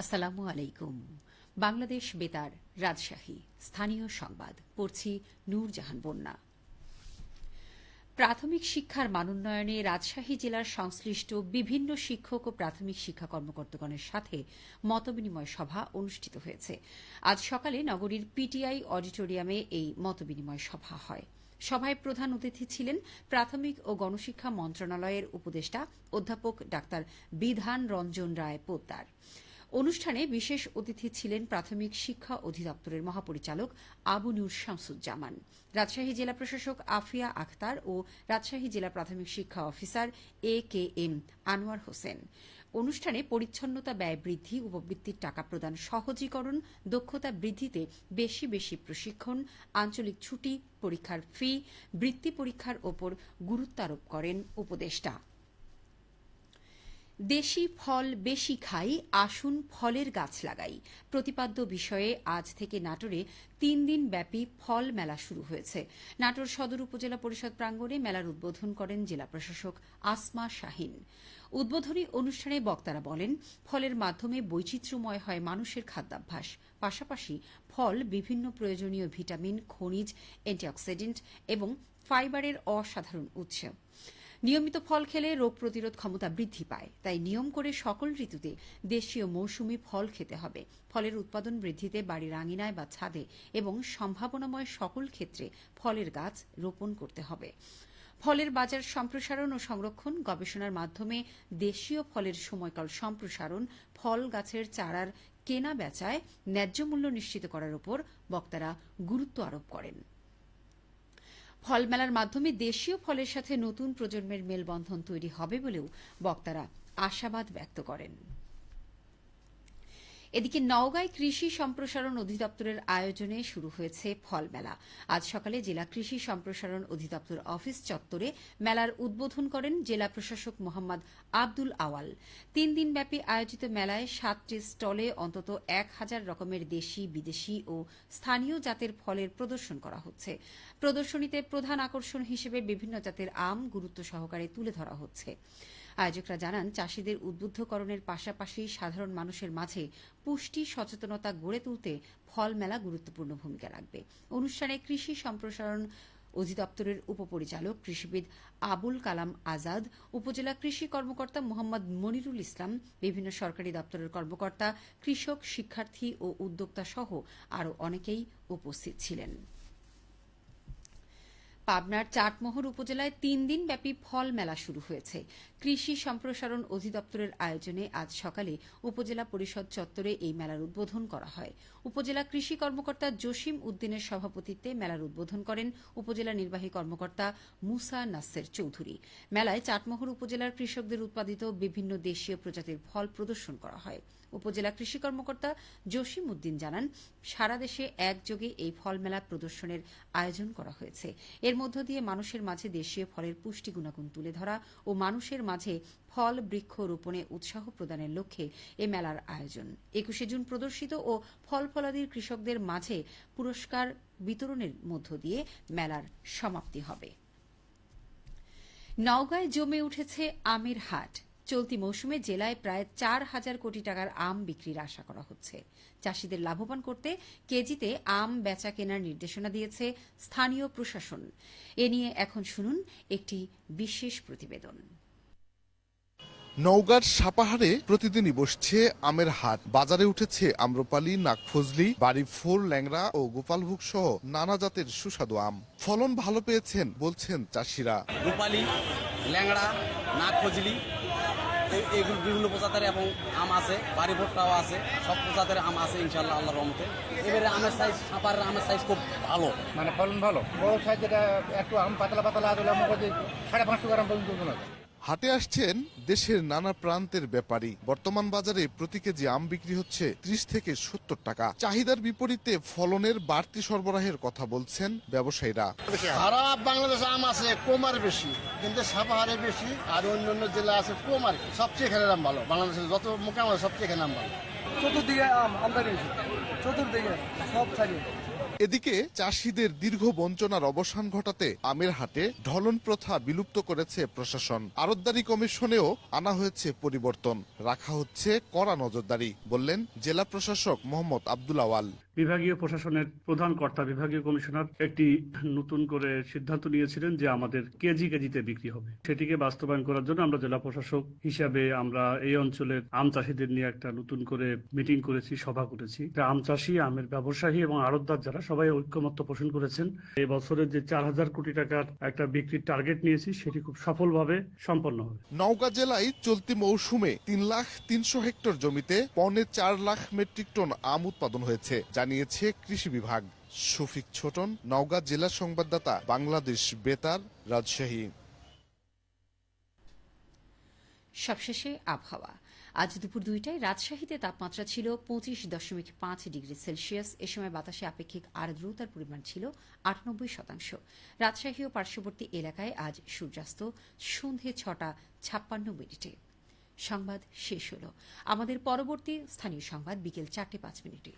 আসসালামু আলাইকুম। বাংলাদেশ বেতার, রাজশাহী। স্থানীয় সংবাদ পড়ছি নূরজাহান বন্যা। প্রাথমিক শিক্ষার মানোন্নয়নে রাজশাহী জেলার সংশ্লিষ্ট বিভিন্ন শিক্ষক ও প্রাথমিক শিক্ষা কর্মকর্তাগণের সাথে মতবিনিময় সভা অনুষ্ঠিত হয়েছে। আজ সকালে নগরীর পিটিআই অডিটোরিয়ামে এই মতবিনিময় সভা হয়। সভায় প্রধান অতিথি ছিলেন প্রাথমিক ও গণশিক্ষা মন্ত্রণালয়ের উপদেষ্টা অধ্যাপক ডাক্তার বিধান রঞ্জন রায় পোদ্দার। অনুষ্ঠানে বিশেষ অতিথি ছিলেন প্রাথমিক শিক্ষা অধিদপ্তরের মহাপরিচালক আবু নূর শামসুজ্জামান, রাজশাহী জেলা প্রশাসক আফিয়া আখতার ও রাজশাহী জেলা প্রাথমিক শিক্ষা অফিসার এ.কে.এম. আনোয়ার হোসেন। অনুষ্ঠানে পরিচ্ছন্নতা ব্যয় বৃদ্ধি, উপবৃত্তির টাকা প্রদান সহজীকরণ, দক্ষতা বৃদ্ধিতে বেশি বেশি প্রশিক্ষণ, আঞ্চলিক ছুটি, পরীক্ষার ফি, বৃত্তি পরীক্ষার ওপর গুরুত্ব আরোপ করেন উপদেষ্টা। দেশি ফল বেশি খাই, আসুন ফলের গাছ লাগাই প্রতিপাদ্য বিষয়ে আজ থেকে নাটোরে ৩ দিন ব্যাপী ফল মেলা শুরু হয়েছে। নাটোর সদর উপজেলা পরিষদ প্রাঙ্গণে মেলার উদ্বোধন করেন জেলা প্রশাসক আসমা শাহীন। উদ্বোধনী অনুষ্ঠানে বক্তারা বলেন, ফলের মাধ্যমে বৈচিত্র্যময় হয় মানুষের খাদ্যাভ্যাস। পাশাপাশি ফল বিভিন্ন প্রয়োজনীয় ভিটামিন, খনিজ, অ্যান্টিঅক্সিডেন্ট এবং ফাইবারের অসাধারণ উৎস। নিয়মিত ফল খেলে রোগ প্রতিরোধ ক্ষমতা বৃদ্ধি পায়, তাই নিয়ম করে সকল ঋতুতে দেশীয় মৌসুমি ফল খেতে হবে। ফলের উৎপাদন বৃদ্ধিতে বাড়ির আঙিনায় বা ছাদে এবং সম্ভাবনাময় সকল ক্ষেত্রে ফলের গাছ রোপণ করতে হবে। ফলের বাজার সম্প্রসারণ ও সংরক্ষণ, গবেষণার মাধ্যমে দেশীয় ফলের সময়কাল সম্প্রসারণ, ফল গাছের চারার কেনা বেচায় ন্যায্য মূল্য নিশ্চিত করার উপর বক্তারা গুরুত্ব আরোপ করেন। ফল মেলার মাধ্যমে দেশীয় ফলের সাথে নতুন প্রজন্মের মেলবন্ধন তৈরি হবে বলেও বক্তারা আশাবাদ ব্যক্ত করেন। এদিকে নওগাঁয় কৃষি সম্প্রসারণ অধিদপ্তরের আয়োজনে শুরু হয়েছে ফল মেলা। আজ সকালে জেলা কৃষি সম্প্রসারণ অধিদপ্তর অফিস চত্বরে মেলার উদ্বোধন করেন জেলা প্রশাসক মোহাম্মদ আব্দুল আওয়াল। ৩ দিনব্যাপী আয়োজিত মেলায় ৭টি স্টলে অন্তত ১,০০০ রকমের দেশি, বিদেশি ও স্থানীয় জাতের ফলের প্রদর্শন করা হচ্ছে। প্রদর্শনীতে প্রধান আকর্ষণ হিসেবে বিভিন্ন জাতের আম গুরুত্ব সহকারে তুলে ধরা হচ্ছে। আয়োজকরা জানান, চাষিদের উদ্বুদ্ধকরণের পাশাপাশি সাধারণ মানুষের মাঝে পুষ্টি সচেতনতা গড়ে তুলতে ফল মেলা গুরুত্বপূর্ণ ভূমিকা রাখবে। অনুষ্ঠানে কৃষি সম্প্রসারণ অধিদপ্তরের উপপরিচালক কৃষিবিদ আবুল কালাম আজাদ, উপজেলা কৃষি কর্মকর্তা মোহাম্মদ মনিরুল ইসলাম, বিভিন্ন সরকারি দপ্তরের কর্মকর্তা, কৃষক, শিক্ষার্থী ও উদ্যোক্তা সহ আরও অনেকেই উপস্থিত ছিলেন। পাবনার চাটমোহর উপজেলায় ৩ দিন ব্যাপী ফল মেলা শুরু হয়েছে। কৃষি সম্প্রসারণ অধিদপ্তরের আয়োজনে আজ সকালে উপজেলা পরিষদ চত্বরে এই মেলার উদ্বোধন করা হয়। উপজেলা কৃষি কর্মকর্তা জসিম উদ্দিনের সভাপতিত্বে মেলার উদ্বোধন করেন উপজেলা নির্বাহী কর্মকর্তা মুসা নাসের চৌধুরী। মেলায় চাটমোহর উপজেলার কৃষকদের উৎপাদিত বিভিন্ন দেশীয় প্রজাতির ফল প্রদর্শন করা হয়। উপজেলা কৃষি কর্মকর্তা জসিম উদ্দিন জানান, সারা দেশে একযোগে এই ফল মেলা প্রদর্শনের আয়োজন করা হয়েছে। এর মধ্য দিয়ে মানুষের মাঝে দেশীয় ফলের পুষ্টি গুণাগুণ তুলে ধরা ও মানুষের মাঝে ফল বৃক্ষ রোপণে উৎসাহ প্রদানের লক্ষ্যে এ মেলার আয়োজন। ২১শে জুন প্রদর্শিত ও ফল ফলাদির কৃষকদের মাঝে পুরস্কার বিতরণের মধ্য দিয়ে মেলার সমাপ্তি হবে। নওগাঁয় জমে উঠেছে আমের হাট। চলতি মৌসুমে জেলায় প্রায় ৪,০০০ কোটি টাকার আম বিক্রির আশা করা হচ্ছে। চাষিদের লাভবান করতে কেজিতে আম বেচা কেনার নির্দেশনা দিয়েছে স্থানীয় প্রশাসন। এ নিয়ে এখন শুনুন একটি বিশেষ প্রতিবেদন। নওগাঁর সাপাহারে প্রতিদিনই বসছে আমের হাট। বাজারে উঠেছে আম্রপালি, নাগফজলি, বাড়িফুল, ল্যাংড়া ও গোপালভোগ সহ নানা জাতের সুস্বাদু আম। ফলন ভালো পেয়েছেন বলছেন চাষিরা। রূপালি, ল্যাংড়া, নাগফজলি এগুলো বিভিন্ন প্রজাতের এবং আম আছে, বাড়ি ভোটটাও আছে, সব প্রজাতের আম আছে ইনশাল্লাহ আল্লাহর রহমতে। এবারে আমের সাইজ, সাপারের আমের সাইজ খুব ভালো, মানে ফলন ভালো। বড় সাইজ যেটা একটু আম পাতলা পাতলা দিলে আমার 550 গ্রাম পর্যন্ত না। হাটে আসছেন দেশের নানা প্রান্তের ব্যাপারী। বর্তমান বাজারে প্রতি কেজি আম বিক্রি হচ্ছে 30 থেকে 70 টাকা। চাহিদার বিপরীতে ফলনের বাড়তি সরবরাহের কথা বলছেন ব্যবসায়ীরা। সারা বাংলাদেশে আম আছে, কম আর বেশি, কিন্তু সাপাহারে বেশি আর অন্যান্য জেলা আছে কম আর কি। সবচেয়ে এখানে আম ভালো, বাংলাদেশের যত মোকাম আছে সবচেয়ে এখানে আম ভালো। চতুর্দিকে আম আমদানি, চতুর্দিকে সব ছাড়িয়ে। এদিকে চাষিদের দীর্ঘ বঞ্চনার অবসান ঘটাতে আমের হাটে ঢলন প্রথা বিলুপ্ত করেছে প্রশাসন। আড়তদারি কমিশনেও আনা হয়েছে পরিবর্তন, রাখা হচ্ছে কড়া নজরদারি, বললেন জেলা প্রশাসক মোহাম্মদ আব্দুল আওয়াল। বিভাগীয় প্রশাসনের প্রধান কর্তা বিভাগীয় কমিশনার একটি নতুন করে সিদ্ধান্ত নিয়েছিলেন যে আমাদের কেজিতে বিক্রি হবে। সেটিকে বাস্তবায়ন করার জন্য আমরা জেলা প্রশাসক হিসাবে আমরা এই অঞ্চলের আম চাষিদের নিয়ে একটা নতুন করে মিটিং করেছি, সভা করেছি। আম চাষি, আমের ব্যবসায়ী এবং আড়তদার যারা সবাই ঐক্যমত্য পোষণ করেছেন। এই বছরের যে 4,000 কোটি টাকার একটা বিক্রির টার্গেট নিয়েছি সেটি খুব সফলভাবে সম্পন্ন হবে। নওগাঁ জেলায় চলতি মৌসুমে 3,300,000 হেক্টর জমিতে 4.25 মেট্রিক টন আম উৎপাদন হয়েছে, জানিয়েছে কৃষি বিভাগ। শফিক ছোটন, নওগাঁ জেলা সংবাদদাতা, বাংলাদেশ বেতার, রাজশাহী। সবশেষে আবহাওয়া। আজ দুপুর 2টায় রাজশাহীতে তাপমাত্রা ছিল 25.5 ডিগ্রি সেলসিয়াস। এ সময় বাতাসে আপেক্ষিক আর্দ্রতার পরিমাণ ছিল 98%। রাজশাহী ও পার্শ্ববর্তী এলাকায় আজ সূর্যাস্ত সন্ধে 6:56। সংবাদ শেষ হল। আমাদের পরবর্তী স্থানীয় সংবাদ বিকেল 4:05।